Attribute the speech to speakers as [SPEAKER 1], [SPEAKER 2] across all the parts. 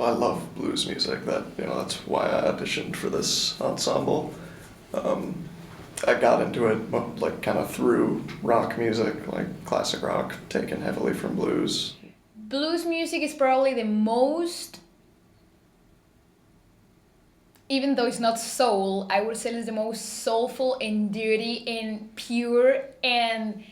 [SPEAKER 1] I love blues music. That's why I auditioned for this ensemble. I got into it like kind of through rock music, like classic rock, taken heavily from blues.
[SPEAKER 2] Blues music is probably the most, even though it's not soul, I would say it's the most soulful and dirty and pure and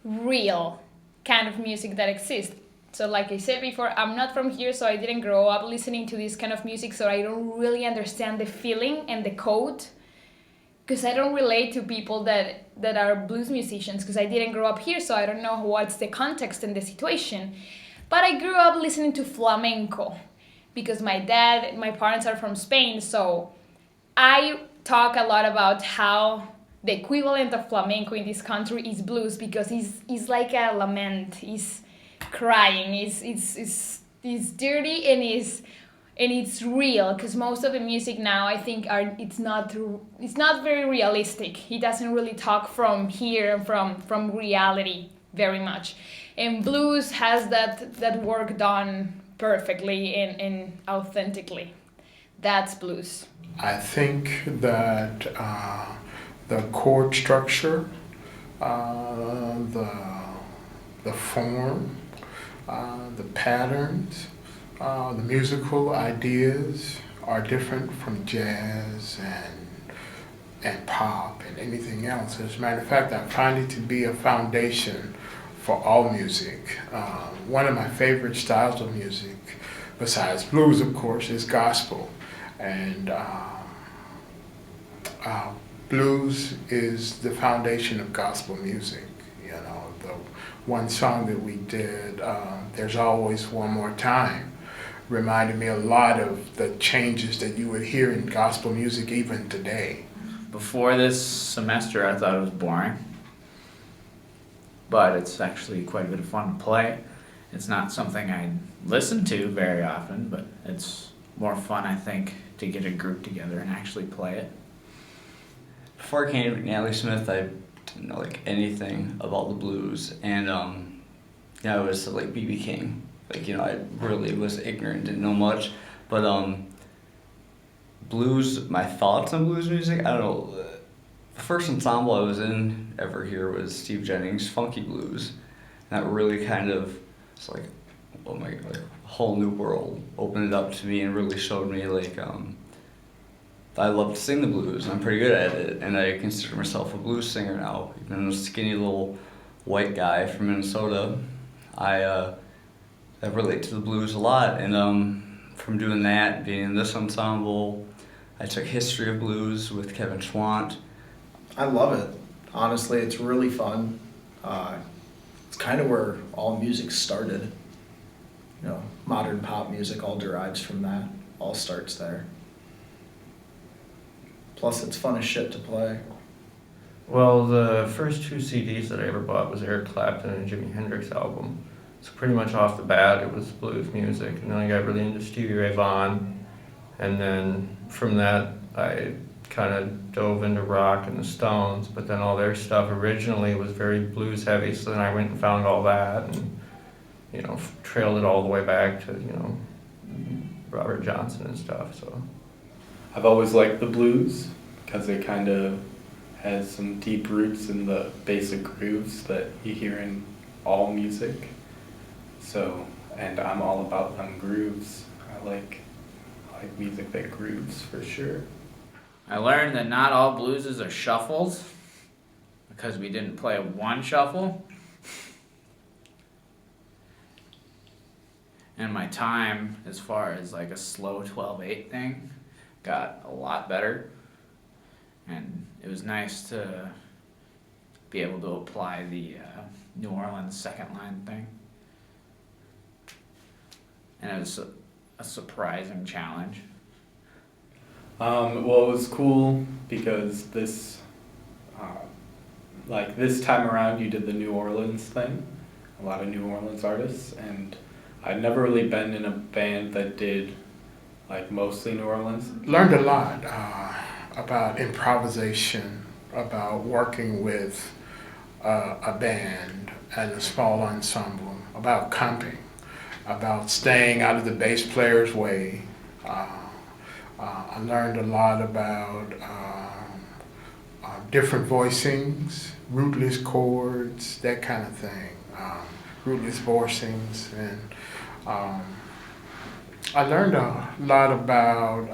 [SPEAKER 2] real kind of music that exists. So like I said before, I'm not from here, so I didn't grow up listening to this kind of music, so I don't really understand the feeling and the code, because I don't relate to people that are blues musicians, because I didn't grow up here, so I don't know what's the context and the situation. But I grew up listening to flamenco, because my parents are from Spain, so I talk a lot about how the equivalent of flamenco in this country is blues, because it's like a lament, it's crying, it's dirty and it's real, because most of the music now I think it's not very realistic. It doesn't really talk from here, from reality very much, and blues has that work done perfectly and authentically. That's blues.
[SPEAKER 3] I think that the chord structure, the form, the patterns, the musical ideas are different from jazz and pop and anything else. As a matter of fact, I find it to be a foundation for all music. One of my favorite styles of music, besides blues of course, is gospel. And blues is the foundation of gospel music. The one song that we did, There's Always One More Time, reminded me a lot of the changes that you would hear in gospel music even today.
[SPEAKER 4] Before this semester, I thought it was boring, but it's actually quite a bit of fun to play. It's not something I listen to very often, but it's more fun, I think, to get a group together and actually play it.
[SPEAKER 5] Before I came to McNally Smith, I didn't know like anything about the blues, and I was like B.B. King. I really was ignorant, didn't know much, but blues, my thoughts on blues music, I don't know. The first ensemble I was in ever here was Steve Jennings' Funky Blues, and that really kind of, it's like, oh my God, like a whole new world opened it up to me and really showed me I love to sing the blues. I'm pretty good at it, and I consider myself a blues singer now. Even a skinny little white guy from Minnesota, I relate to the blues a lot. And from doing that, being in this ensemble, I took history of blues with Kevin Schwant.
[SPEAKER 6] I love it. Honestly, it's really fun. It's kind of where all music started. Modern pop music all derives from that. All starts there. Plus, it's fun as shit to play.
[SPEAKER 7] Well, the first two CDs that I ever bought was Eric Clapton and Jimi Hendrix album. So pretty much off the bat, it was blues music. And then I got really into Stevie Ray Vaughan. And then from that, I kind of dove into rock and the Stones. But then all their stuff originally was very blues heavy. So then I went and found all that and, trailed it all the way back to, Robert Johnson and stuff. So
[SPEAKER 8] I've always liked the blues because it kind of has some deep roots in the basic grooves that you hear in all music. So, and I'm all about them grooves. I like music that grooves for sure.
[SPEAKER 4] I learned that not all blueses are shuffles, because we didn't play one shuffle. And my time, as far as like a slow 12/8 thing, got a lot better. And it was nice to be able to apply the New Orleans second line thing. And it was a surprising challenge.
[SPEAKER 8] Well, it was cool because this time around you did the New Orleans thing, a lot of New Orleans artists, and I'd never really been in a band that did mostly New Orleans.
[SPEAKER 3] Learned a lot about improvisation, about working with a band and a small ensemble, about comping. about staying out of the bass player's way. I learned a lot about different voicings, rootless chords, that kind of thing, rootless voicings, and I learned a lot about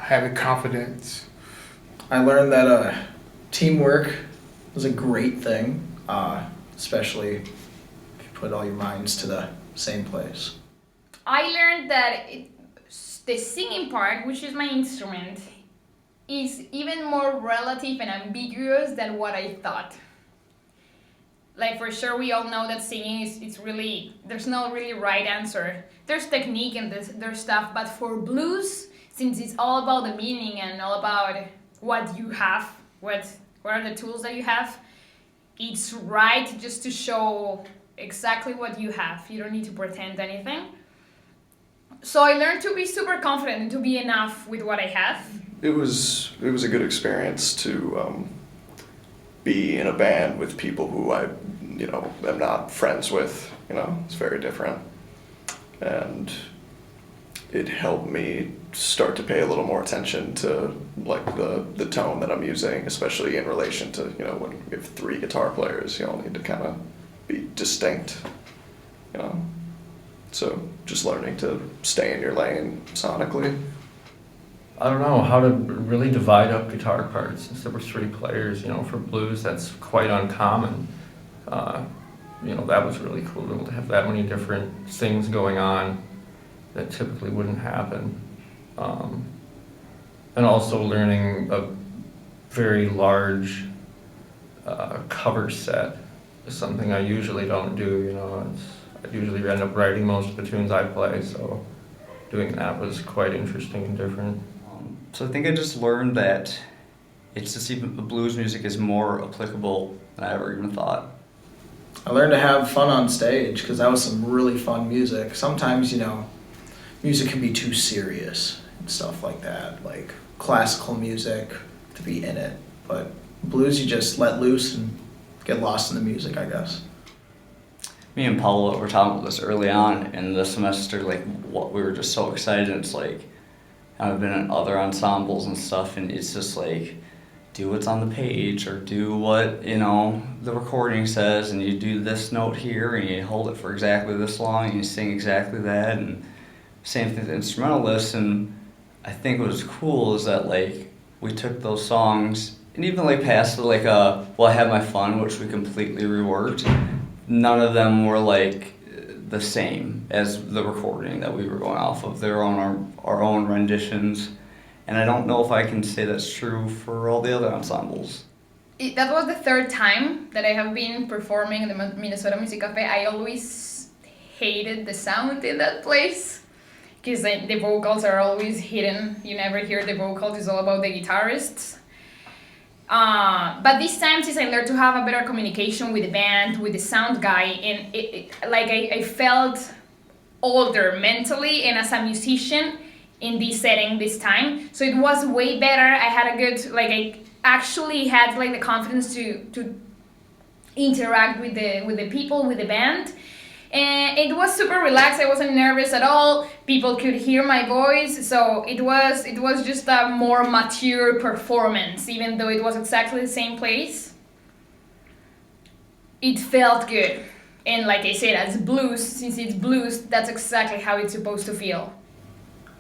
[SPEAKER 3] having confidence.
[SPEAKER 6] I learned that teamwork was a great thing, especially if you put all your minds to the same place.
[SPEAKER 2] I learned that the singing part, which is my instrument, is even more relative and ambiguous than what I thought. Like, for sure, we all know that singing it's really, there's no really right answer. There's technique and there's stuff, but for blues, since it's all about the meaning and all about what you have, what are the tools that you have, it's right just to show exactly what you have. You don't need to pretend anything. So I learned to be super confident and to be enough with what I have.
[SPEAKER 1] It was a good experience to be in a band with people who I, am not friends with. It's very different, and it helped me start to pay a little more attention to like the tone that I'm using, especially in relation to when you have 3 guitar players, you all need to kind of be distinct. So just learning to stay in your lane sonically.
[SPEAKER 7] I don't know how to really divide up guitar parts since there were 3 players. For blues, that's quite uncommon. That was really cool to be able to have that many different things going on that typically wouldn't happen. And also learning a very large cover set is something I usually don't do. I usually end up writing most of the tunes I play, so doing that was quite interesting and different.
[SPEAKER 5] So I think I just learned that blues music is more applicable than I ever even thought.
[SPEAKER 6] I learned to have fun on stage because that was some really fun music. Sometimes, music can be too serious and stuff like that, like classical music to be in it. But blues, you just let loose and get lost in the music, I guess.
[SPEAKER 5] Me and Paula were talking about this early on in the semester, we were just so excited. It's like, I've been in other ensembles and stuff, and it's just like, do what's on the page, or do what, the recording says, and you do this note here, and you hold it for exactly this long, and you sing exactly that, and same thing with the instrumentalists. And I think what was cool is that, we took those songs, and even, past, Well, I Have My Fun, which we completely reworked, none of them were, the same as the recording that we were going off of. They were on our own renditions, and I don't know if I can say that's true for all the other ensembles.
[SPEAKER 2] That was the 3rd time that I have been performing in the Minnesota Music Cafe. I always hated the sound in that place because the vocals are always hidden. You never hear the vocals, it's all about the guitarists. But this time, since I learned to have a better communication with the band, with the sound guy, and I felt older mentally and as a musician in this setting this time. So it was way better. I had a good, I actually had the confidence to interact with the people, with the band. And it was super relaxed. I wasn't nervous at all. People could hear my voice, so it was just a more mature performance, even though it was exactly the same place. It felt good. And like I said, as blues, since it's blues, that's exactly how it's supposed to feel.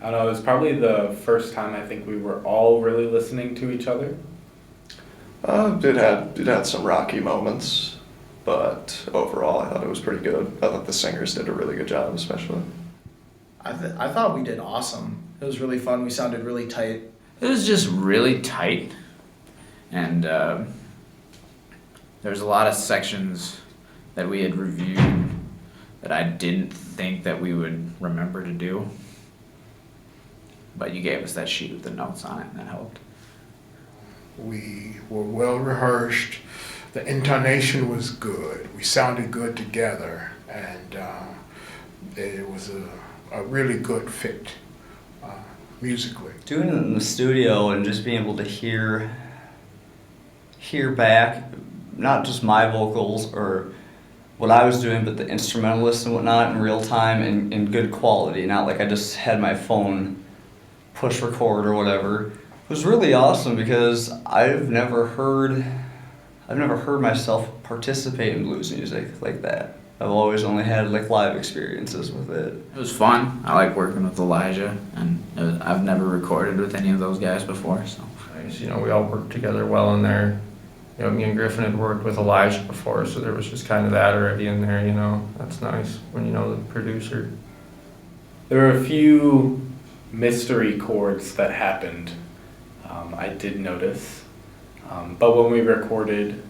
[SPEAKER 8] I don't know, it was probably the first time I think we were all really listening to each other.
[SPEAKER 1] It had some rocky moments, but overall I thought it was pretty good. I thought the singers did a really good job, especially.
[SPEAKER 6] I thought we did awesome. It was really fun. We sounded really tight.
[SPEAKER 4] It was just really tight, and there's a lot of sections that we had reviewed that I didn't think that we would remember to do. But you gave us that sheet with the notes on it, and that helped.
[SPEAKER 3] We were well rehearsed. The intonation was good. We sounded good together, and it was a really good fit musically.
[SPEAKER 5] Doing it in the studio and just being able to hear back, not just my vocals or what I was doing, but the instrumentalists and whatnot in real time and in good quality, not like I just had my phone push record or whatever. It was really awesome because I've never heard myself participate in blues music like that. I've always only had like live experiences with it.
[SPEAKER 4] It was fun. I like working with Elijah, and I've never recorded with any of those guys before, so.
[SPEAKER 7] Nice. You know, we all worked together well in there. You know, me and Griffin had worked with Elijah before, so there was just kind of that already in there, you know. That's nice when you know the producer.
[SPEAKER 8] There were a few mystery chords that happened. I did notice, but when we recorded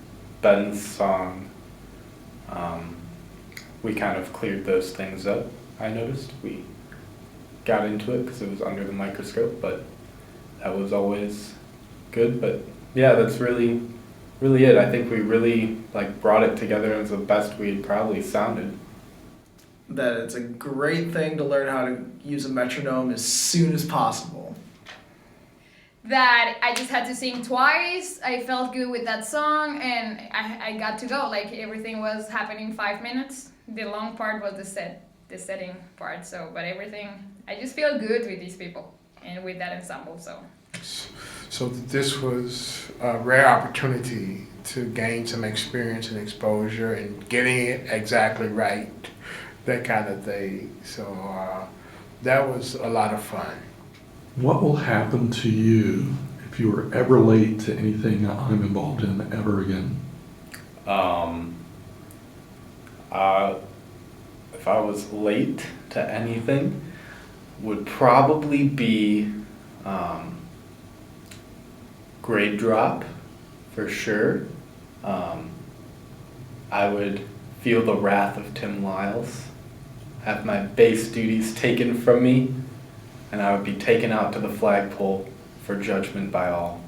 [SPEAKER 8] Ben's song, we kind of cleared those things up. I noticed we got into it because it was under the microscope, but that was always good. But yeah, that's really it. I think we really like brought it together as the best we had probably sounded.
[SPEAKER 6] That it's a great thing to learn how to use a metronome as soon as possible.
[SPEAKER 2] That I just had to sing twice. I felt good with that song, and I got to go. Like everything was happening 5 minutes. The long part was the setting part. So, but everything, I just feel good with these people and with that ensemble.
[SPEAKER 3] So this was a rare opportunity to gain some experience and exposure and getting it exactly right, that kind of thing. So that was a lot of fun.
[SPEAKER 9] What will happen to you if you were ever late to anything I'm involved in ever again?
[SPEAKER 8] If I was late to anything, would probably be grade drop, for sure. I would feel the wrath of Tim Lyles, have my bass duties taken from me, and I would be taken out to the flagpole for judgment by all.